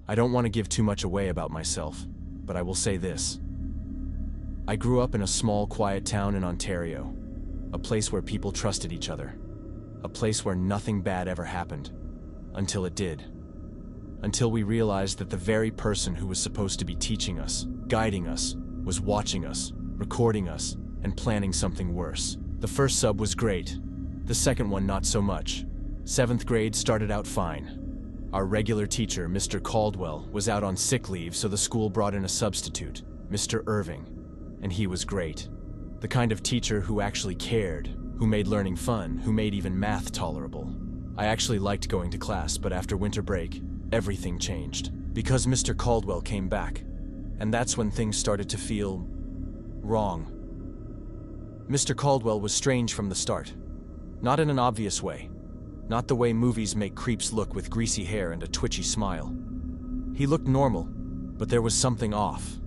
I don't want to give too much away about myself, but I will say this. I grew up in a small, quiet town in Ontario, a place where people trusted each other, a place where nothing bad ever happened, until it did. Until we realized that the very person who was supposed to be teaching us, guiding us, was watching us, recording us, and planning something worse. The first sub was great. The second one not so much. 7th grade started out fine. Our regular teacher, Mr. Caldwell, was out on sick leave, so the school brought in a substitute, Mr. Irving, and he was great. The kind of teacher who actually cared, who made learning fun, who made even math tolerable. I actually liked going to class, but after winter break, everything changed. Because Mr. Caldwell came back, and that's when things started to feel wrong. Mr. Caldwell was strange from the start. Not in an obvious way. Not the way movies make creeps look with greasy hair and a twitchy smile. He looked normal, but there was something off.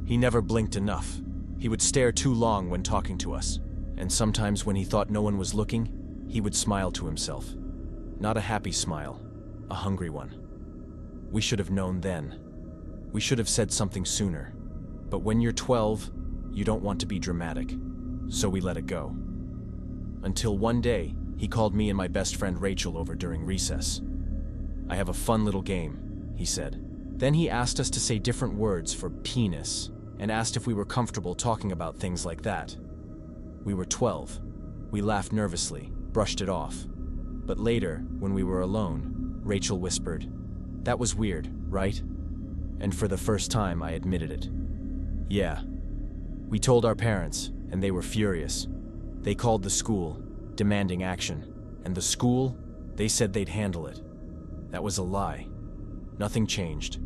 He never blinked enough. He would stare too long when talking to us, and sometimes when he thought no one was looking, he would smile to himself. Not a happy smile, a hungry one. We should have known then. We should have said something sooner. But when you're 12, you don't want to be dramatic, so we let it go. Until one day, he called me and my best friend Rachel over during recess. "I have a fun little game," he said. Then he asked us to say different words for penis, and asked if we were comfortable talking about things like that. We were 12. We laughed nervously, brushed it off. But later, when we were alone, Rachel whispered, "That was weird, right?" And for the first time, I admitted it. Yeah. We told our parents, and they were furious. They called the school, demanding action, and the school, they said they'd handle it. That was a lie. Nothing changed.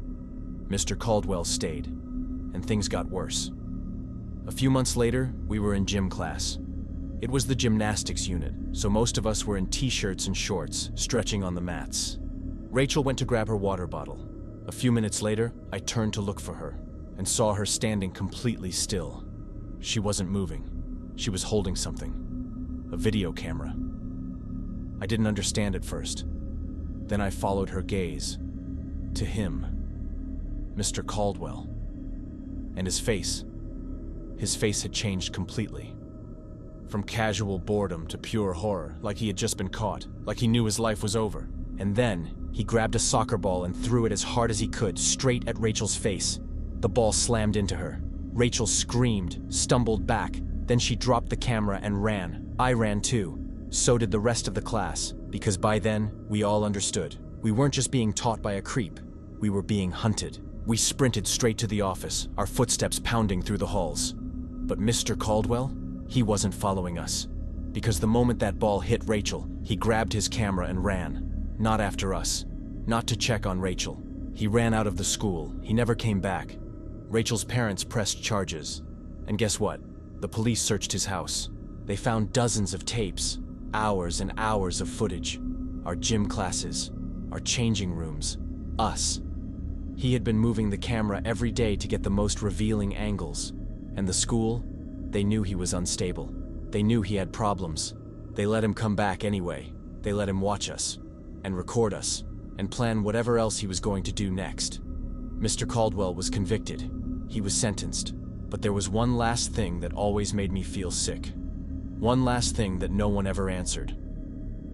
Mr. Caldwell stayed, and things got worse. A few months later, we were in gym class. It was the gymnastics unit, so most of us were in t-shirts and shorts, stretching on the mats. Rachel went to grab her water bottle. A few minutes later, I turned to look for her, and saw her standing completely still. She wasn't moving. She was holding something. A video camera. I didn't understand at first. Then I followed her gaze. To him. Mr. Caldwell. And his face. His face had changed completely. From casual boredom to pure horror, like he had just been caught, like he knew his life was over. And then, he grabbed a soccer ball and threw it as hard as he could, straight at Rachel's face. The ball slammed into her. Rachel screamed, stumbled back, then she dropped the camera and ran. I ran too. So did the rest of the class, because by then, we all understood. We weren't just being taught by a creep, we were being hunted. We sprinted straight to the office, our footsteps pounding through the halls. But Mr. Caldwell, he wasn't following us. Because the moment that ball hit Rachel, he grabbed his camera and ran. Not after us. Not to check on Rachel. He ran out of the school. He never came back. Rachel's parents pressed charges. And guess what? The police searched his house. They found dozens of tapes, hours and hours of footage. Our gym classes, our changing rooms, us. He had been moving the camera every day to get the most revealing angles. And the school, they knew he was unstable. They knew he had problems. They let him come back anyway. They let him watch us, and record us, and plan whatever else he was going to do next. Mr. Caldwell was convicted. He was sentenced. But there was one last thing that always made me feel sick. One last thing that no one ever answered.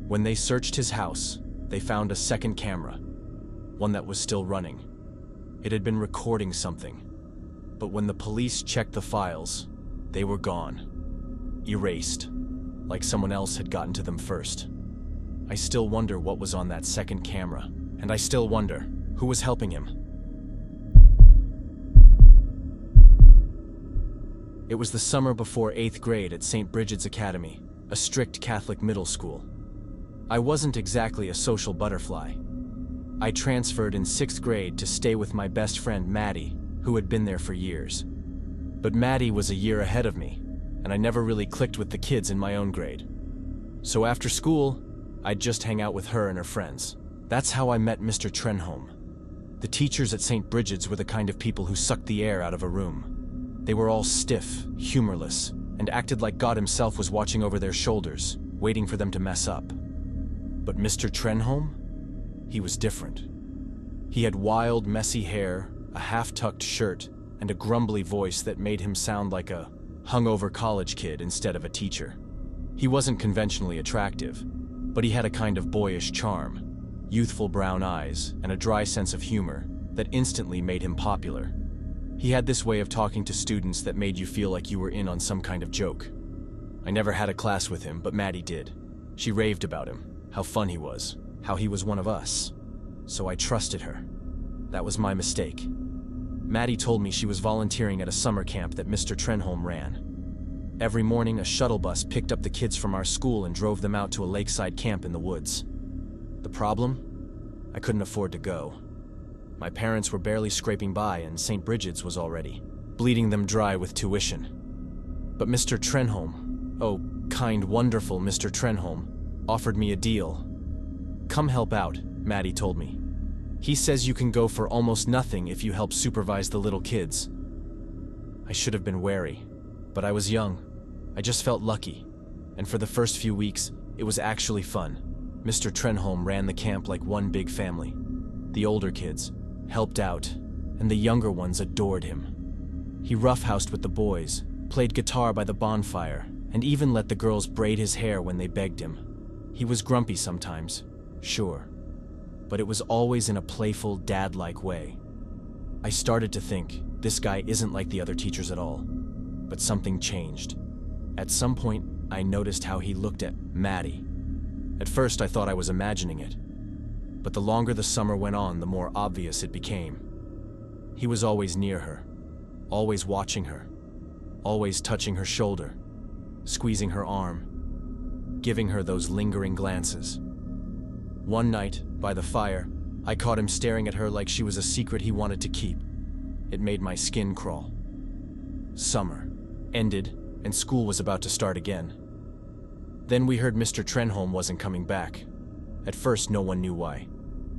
When they searched his house, they found a second camera, one that was still running. It had been recording something. But when the police checked the files, they were gone. Erased. Like someone else had gotten to them first. I still wonder what was on that second camera. And I still wonder, who was helping him? It was the summer before 8th grade at St. Bridget's Academy, a strict Catholic middle school. I wasn't exactly a social butterfly. I transferred in 6th grade to stay with my best friend Maddie, who had been there for years. But Maddie was a year ahead of me, and I never really clicked with the kids in my own grade. So after school, I'd just hang out with her and her friends. That's how I met Mr. Trenholm. The teachers at St. Bridget's were the kind of people who sucked the air out of a room. They were all stiff, humorless, and acted like God himself was watching over their shoulders, waiting for them to mess up. But Mr. Trenholm? He was different. He had wild, messy hair, a half-tucked shirt, and a grumbly voice that made him sound like a hungover college kid instead of a teacher. He wasn't conventionally attractive, but he had a kind of boyish charm, youthful brown eyes, and a dry sense of humor that instantly made him popular. He had this way of talking to students that made you feel like you were in on some kind of joke. I never had a class with him, but Maddie did. She raved about him, how fun he was, how he was one of us. So I trusted her. That was my mistake. Maddie told me she was volunteering at a summer camp that Mr. Trenholm ran. Every morning, a shuttle bus picked up the kids from our school and drove them out to a lakeside camp in the woods. The problem? I couldn't afford to go. My parents were barely scraping by, and St. Bridget's was already bleeding them dry with tuition. But Mr. Trenholm, oh, kind, wonderful Mr. Trenholm, offered me a deal. "Come help out," Maddie told me. "He says you can go for almost nothing if you help supervise the little kids." I should have been wary, but I was young. I just felt lucky, and for the first few weeks, it was actually fun. Mr. Trenholm ran the camp like one big family. The older kids helped out, and the younger ones adored him. He roughhoused with the boys, played guitar by the bonfire, and even let the girls braid his hair when they begged him. He was grumpy sometimes, sure, but it was always in a playful, dad-like way. I started to think, this guy isn't like the other teachers at all. But something changed. At some point, I noticed how he looked at Maddie. At first, I thought I was imagining it. But the longer the summer went on, the more obvious it became. He was always near her, always watching her, always touching her shoulder, squeezing her arm, giving her those lingering glances. One night, by the fire, I caught him staring at her like she was a secret he wanted to keep. It made my skin crawl. Summer ended, and school was about to start again. Then we heard Mr. Trenholm wasn't coming back. At first, no one knew why.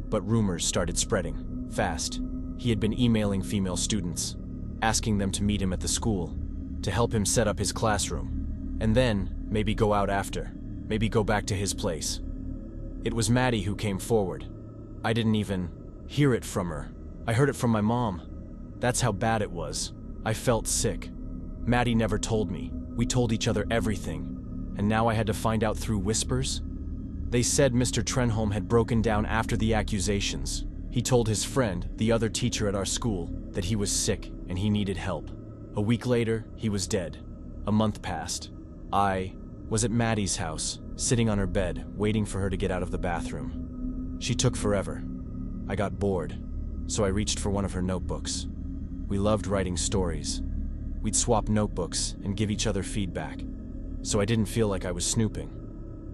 But rumors started spreading, fast. He had been emailing female students, asking them to meet him at the school, to help him set up his classroom, and then maybe go out after, maybe go back to his place. It was Maddie who came forward. I didn't even hear it from her. I heard it from my mom. That's how bad it was. I felt sick. Maddie never told me. We told each other everything. And now I had to find out through whispers? They said Mr. Trenholm had broken down after the accusations. He told his friend, the other teacher at our school, that he was sick and he needed help. A week later, he was dead. A month passed. I was at Maddie's house, sitting on her bed, waiting for her to get out of the bathroom. She took forever. I got bored, so I reached for one of her notebooks. We loved writing stories. We'd swap notebooks and give each other feedback, so I didn't feel like I was snooping,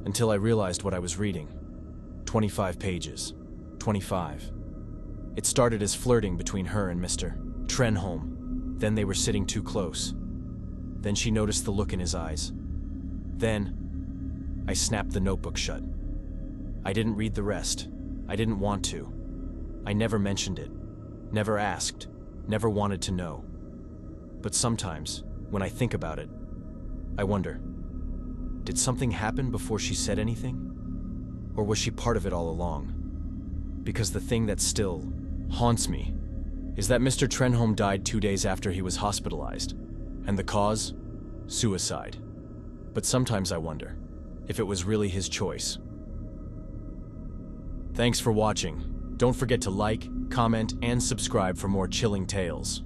until I realized what I was reading. 25 pages. 25. It started as flirting between her and Mr. Trenholm. Then they were sitting too close. Then she noticed the look in his eyes. Then I snapped the notebook shut. I didn't read the rest. I didn't want to. I never mentioned it, never asked, never wanted to know. But sometimes, when I think about it, I wonder, did something happen before she said anything? Or was she part of it all along? Because the thing that still haunts me is that Mr. Trenholm died 2 days after he was hospitalized. And the cause? Suicide. But sometimes I wonder if it was really his choice. Thanks for watching. Don't forget to like, comment, and subscribe for more chilling tales.